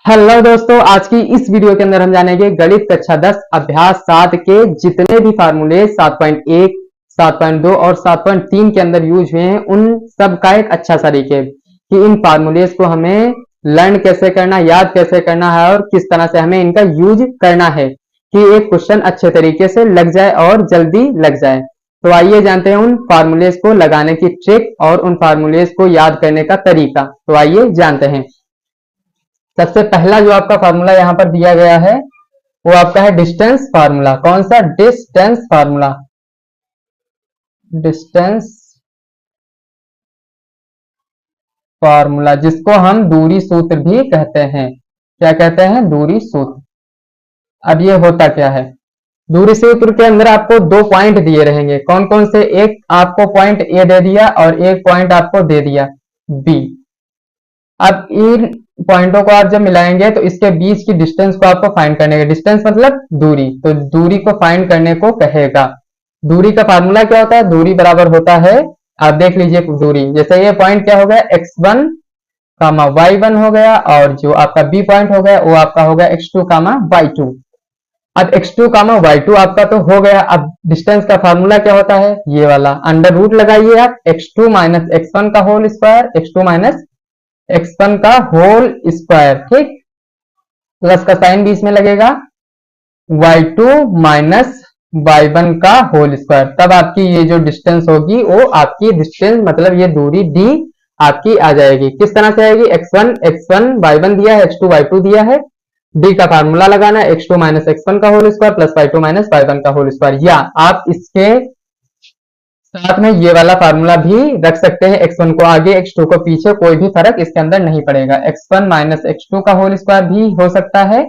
Hello दोस्तों, आज की इस वीडियो के अंदर हम जानेंगे गणित कक्षा 10 अभ्यास 7 के जितने भी फार्मूले 7.1, 7.2 और 7.3 के अंदर यूज हुए हैं उन सब का एक अच्छा तरीके कि इन फार्मूलेस को हमें लर्न कैसे करना, याद कैसे करना है और किस तरह से हमें इनका यूज करना है कि एक क्वेश्चन अच्छे तरीके से लग जाए और जल्दी लग जाए। तो आइए जानते हैं उन फार्मूलेस को लगाने की ट्रिक और उन फार्मूलेस को याद करने का तरीका। तो आइए जानते हैं। सबसे पहला जो आपका फार्मूला यहाँ पर दिया गया है वो आपका है डिस्टेंस फार्मूला। कौन सा? Distance formula. डिस्टेंस फार्मूला जिसको हम दूरी सूत्र भी कहते हैं। क्या कहते हैं? दूरी सूत्र। अब ये होता क्या है? दूरी सूत्र के अंदर आपको दो पॉइंट दिए रहेंगे। कौन कौन से? एक आपको पॉइंट ए दे दिया और एक पॉइंट आपको दे दिया बी। अब इन पॉइंटों को आप जब मिलाएंगे तो इसके बीच की डिस्टेंस को आपको फाइंड करने का, डिस्टेंस मतलब दूरी, तो दूरी को फाइंड करने को कहेगा। दूरी का फार्मूला क्या होता है? दूरी बराबर होता है, आप देख लीजिए दूरी, जैसे ये पॉइंट क्या हो गया? x1 कामा y1 हो गया और जो आपका बी पॉइंट हो गया वो आपका हो गया x2 कामा y2। अब x2 कामा y2 आपका तो हो गया। अब डिस्टेंस का फार्मूला क्या होता है? ये वाला अंडर रूट लगाइए आप, x2 माइनस x1 का whole square, x2 minus x1 का होल स्क्वायर, ठीक, प्लस का साइन बीच में लगेगा, y2 माइनस y1 का होल स्क्वायर। तब आपकी ये जो डिस्टेंस होगी वो आपकी डिस्टेंस मतलब ये दूरी d आपकी आ जाएगी। किस तरह से आएगी? x1 y1 दिया है, x2 y2 दिया है, d का फार्मूला लगाना है, x2 माइनस x1 का whole square plus y2 minus y1 का होल स्क्वायर। या आप इसके साथ में ये वाला फार्मूला भी रख सकते हैं, x1 को आगे x2 को पीछे, कोई भी फर्क इसके अंदर नहीं पड़ेगा। x1 माइनस x2 का होल स्क्वायर भी हो सकता है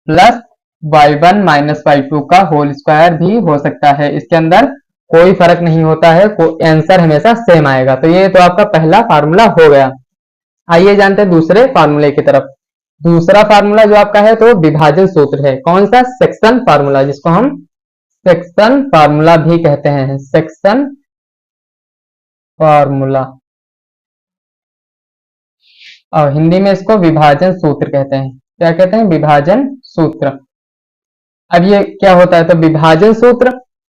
प्लस y1 माइनस y2 का होल स्क्वायर भी हो सकता है। इसके अंदर कोई फर्क नहीं होता है, आंसर हमेशा सेम आएगा। तो ये तो आपका पहला फार्मूला हो गया। आइए जानते हैं दूसरे फार्मूले की तरफ। दूसरा फार्मूला जो आपका है तो विभाजन सूत्र है। कौन सा? सेक्शन फार्मूला, जिसको हम सेक्शन फार्मूला भी कहते हैं। सेक्शन फार्मूला और हिंदी में इसको विभाजन सूत्र कहते हैं। क्या कहते हैं? विभाजन सूत्र। अब ये क्या होता है? तो विभाजन सूत्र,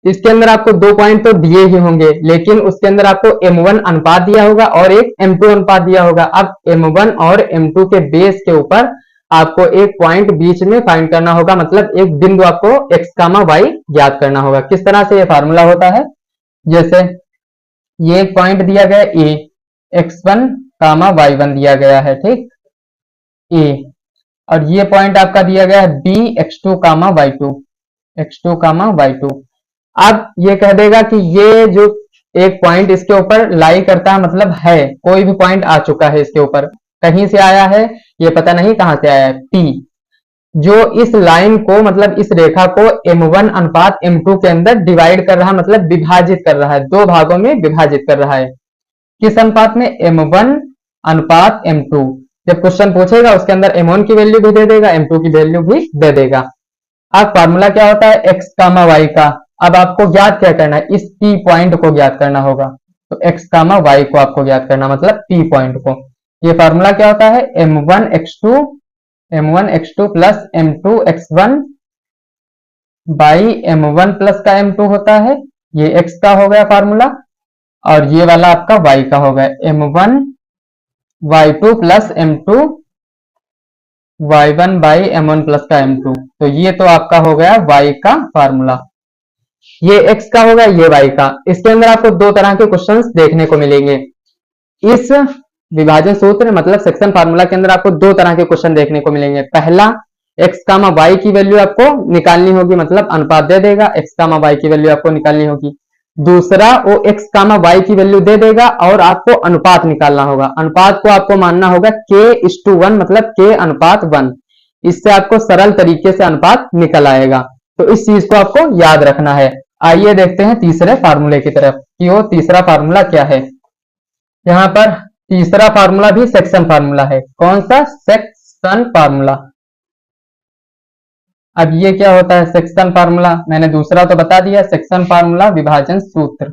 इसके अंदर आपको दो पॉइंट तो दिए ही होंगे, लेकिन उसके अंदर आपको m1 अनुपात दिया होगा और एक m2 अनुपात दिया होगा। अब m1 और m2 के बेस के ऊपर आपको एक पॉइंट बीच में फाइंड करना होगा, मतलब एक बिंदु आपको x कामा y ज्ञात करना होगा। किस तरह से ये फार्मूला होता है? जैसे ये एक पॉइंट दिया गया a, x1 कामा y1 दिया गया है, ठीक, a, और ये पॉइंट आपका दिया गया है b, x2 कामा y2, x2 कामा y2। अब ये कह देगा कि ये जो एक पॉइंट इसके ऊपर लाई करता है, मतलब है कोई भी पॉइंट आ चुका है इसके ऊपर, कहीं से आया है, ये पता नहीं कहां से आया है, p, जो इस लाइन को मतलब इस रेखा को m1 अनुपात m2 के अंदर डिवाइड कर रहा है, मतलब विभाजित कर रहा है, दो भागों में विभाजित कर रहा है। किस अनुपात में? m1 अनुपात m2। जब क्वेश्चन पूछेगा उसके अंदर m1 की वैल्यू भी दे देगा, m2 की वैल्यू भी दे देगा। अब फार्मूला क्या होता है? x कामा y का। अब आपको ज्ञात क्या करना है? इस p पॉइंट को ज्ञात करना होगा। तो x कामा y को आपको ज्ञात करना, मतलब p पॉइंट को। ये फार्मूला क्या होता है? m1 x2 plus m2 x1 by m1 plus का m2 होता है, ये x का हो गया फार्मूला, और ये वाला आपका y का हो गया m1 y2 plus m2 y1 by m1 plus का m2। तो ये तो आपका हो गया y का फार्मूला। ये x का हो गया, ये y का। इसके अंदर आपको दो तरह के क्वेश्चंस देखने को मिलेंगे। इस विभाजन सूत्र मतलब सेक्शन फार्मूला के अंदर आपको दो तरह के क्वेश्चन देखने को मिलेंगे। पहला, x कामा y की वैल्यू आपको निकालनी होगी, मतलब अनुपात दे देगा, x कामा y की वैल्यू आपको निकालनी होगी। दूसरा, वो x कामा y की वैल्यू दे देगा और आपको अनुपात निकालना होगा। अनुपात को आपको मानना होगा k:1, मतलब k अनुपात 1। इससे आपको सरल तरीके से अनुपात निकल आएगा। तो इस चीज को आपको याद रखना है। आइए देखते हैं तीसरे फार्मूले की तरफ कि वो तीसरा फार्मूला क्या है। यहाँ पर तीसरा फार्मूला भी सेक्शन फार्मूला है। कौन सा? Section formula. अब ये क्या होता है? सेक्शन फार्मूला मैंने दूसरा तो बता दिया, सेक्शन फार्मूला विभाजन सूत्र,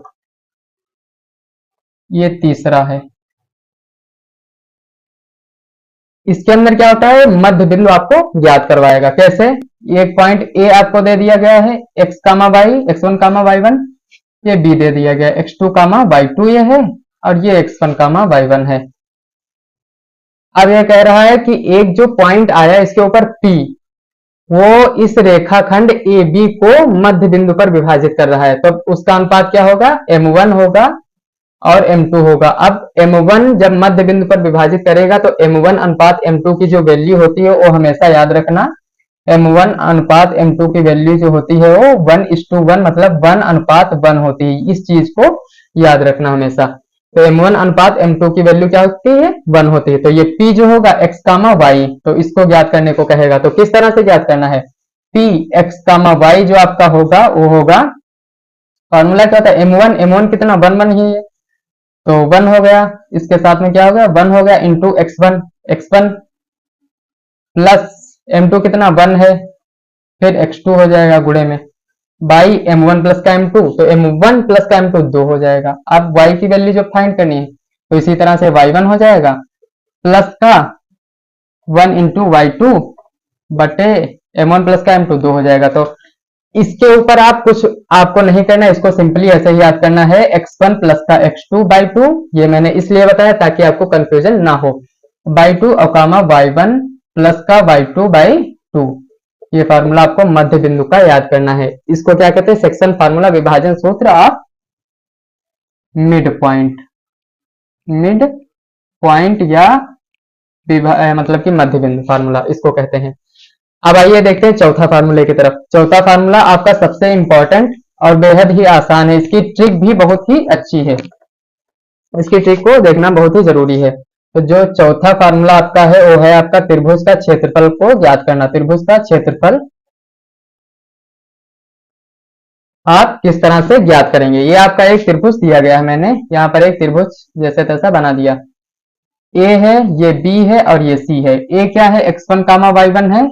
ये तीसरा है। इसके अंदर क्या होता है, मध्य बिंदु आपको ज्ञात करवाएगा। कैसे, एक पॉइंट ए आपको दे दिया गया है, x comma y, x one comma y one, ये बी दे दिया गया है, x two comma y two ये है, और ये x one comma y one है। अब यह कह रहा है कि एक जो पॉइंट आया इसके ऊपर P, वो इस रेखाखंड AB को मध्य बिंदु पर विभाजित कर रहा है, तो उसका अनुपात क्या होगा, M1 होगा और M2 होगा। अब M1 जब मध्य बिंदु पर विभाजित करेगा तो M1 अनुपात M2 की जो वैल्यू होती है वो हमेशा याद रखना, M1 अनुपात M2 की वैल्यू जो होती है वो 1:1 मतलब 1 अनुपात 1 होती है। इस चीज को याद रखना हमेशा। तो M1 अनुपात M2 की वैल्यू क्या होती है, 1 होती है। तो ये P जो होगा x कामा वाई, तो इसको ज्ञात करने को कहेगा। तो किस तरह से ज्ञात करना है, P x कामा वाई जो आपका होगा वो होगा, फॉर्मूला क्या होता है, M1 कितना 1 ही है, तो 1 हो गया, इसके साथ में क्या हो गया 1 हो गया इंटू x1 प्लस M2 कितना 1 है, फिर x2 हो जाएगा गुणे में बाई M1 प्लस का M2, तो M1 प्लस का M2 2 हो जाएगा। अब y की वैल्यू जो फाइंड करनी है तो इसी तरह से y1 हो जाएगा प्लस का 1 इंटू y2 बटे M1 प्लस का M2 2 हो जाएगा। तो इसके ऊपर आप कुछ आपको नहीं करना, इसको सिंपली ऐसे ही याद करना है, x1 प्लस का x2 बाई 2, ये मैंने इसलिए बताया ताकि आपको कंफ्यूजन ना हो, बाई 2 और कामा y1 प्लस का y2 बाई 2। ये फार्मूला आपको मध्य बिंदु का याद करना है। इसको क्या कहते हैं, सेक्शन फार्मूला, विभाजन सूत्र of mid point, mid point या मतलब कि मध्य बिंदु फार्मूला इसको कहते हैं। अब आइए देखते हैं चौथा फार्मूले की तरफ। चौथा फार्मूला आपका सबसे इंपॉर्टेंट और बेहद ही आसान है, इसकी ट्रिक भी बहुत ही अच्छी है, इसकी ट्रिक को देखना बहुत ही जरूरी है। तो जो चौथा फार्मूला आपका है वो है आपका त्रिभुज का क्षेत्रफल को ज्ञात करना। त्रिभुज का क्षेत्रफल आप किस तरह से ज्ञात करेंगे, ये आपका एक त्रिभुज दिया गया है, मैंने यहाँ पर एक त्रिभुज जैसे तैसा बना दिया, ए है, ये बी है और ये सी है। ए क्या है, x1 कामा y1 है,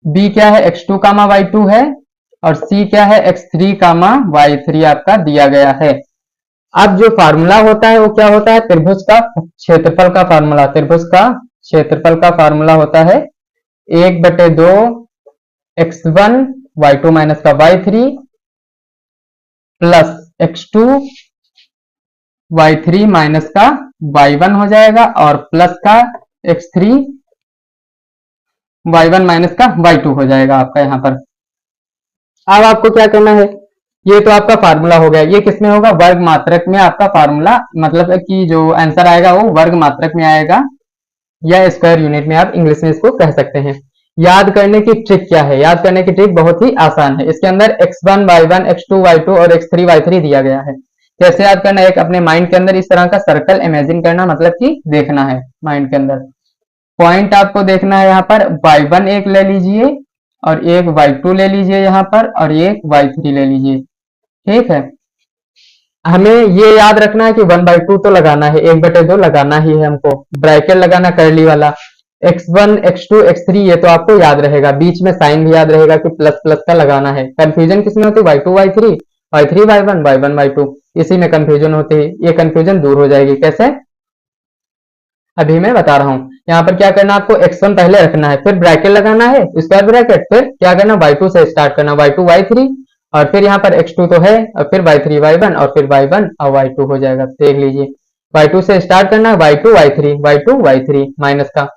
बी क्या है, x2 कामा y2 है, और सी क्या है, x3 कामा y3 आपका दिया गया है। अब जो फार्मूला होता है वो क्या होता है, त्रिभुज का क्षेत्रफल का फार्मूला। त्रिभुज का क्षेत्रफल का फार्मूला होता है 1/2 x1 y2 माइनस का y3 plus x2 y3 minus का y1 हो जाएगा, और प्लस का x3 y1 माइनस का y2 हो जाएगा आपका यहाँ पर। अब आपको क्या करना है, ये तो आपका फार्मूला हो गया, ये किसमें होगा, वर्ग मात्रक में आपका फार्मूला, मतलब कि जो आंसर आएगा वो वर्ग मात्रक में आएगा या स्क्वायर यूनिट में, आप इंग्लिश में इसको कह सकते हैं। याद करने की ट्रिक क्या है, याद करने की ट्रिक बहुत ही आसान है। इसके अंदर x1 y1 x2 y2 और x3 y3 दिया गया है। कैसे याद करना है, एक अपने माइंड के अंदर इस तरह का सर्कल इमेजिन करना, मतलब कि देखना है माइंड के अंदर। पॉइंट आपको देखना है, यहाँ पर y1 एक ले लीजिए और एक y2 ले लीजिए यहाँ पर, और एक y3 ले लीजिए, ठीक है। हमें ये याद रखना है कि 1/2 तो लगाना है, 1/2 लगाना ही है हमको, ब्रैकेट लगाना कर्ली वाला, x1 x2 x3 ये तो आपको याद रहेगा, बीच में साइन भी याद रहेगा कि प्लस प्लस का लगाना है। कंफ्यूजन किसमें होती है, y2 y3 y3 y1 y1 y2, इसी में कंफ्यूजन होती है। ये कंफ्यूजन दूर हो जाएगी, कैसे अभी मैं बता रहा हूँ। यहाँ पर क्या करना, आपको x1 पहले रखना है, फिर ब्रैकेट लगाना है स्क्वायर ब्रैकेट, फिर क्या करना y2 से स्टार्ट करना, y2 y3, और फिर यहाँ पर x2 तो है, और फिर y3 y1 और फिर y1 और y2 हो जाएगा। देख लीजिए, y2 से स्टार्ट करना है, y2 y3 माइनस का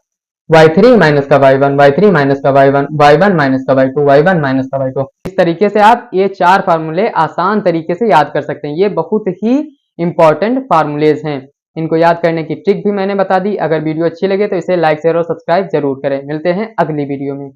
y3 माइनस का y1 y3 माइनस का y1 y1 माइनस का y2 y1 माइनस का y2। इस तरीके से आप ये 4 फार्मूले आसान तरीके से याद कर सकते हैं। ये बहुत ही इंपॉर्टेंट फार्मूलेज हैं, इनको याद करने की ट्रिक भी मैंने बता दी। अगर वीडियो अच्छी लगे तो इसे लाइक शेयर और सब्सक्राइब जरूर करें। मिलते हैं अगली वीडियो में।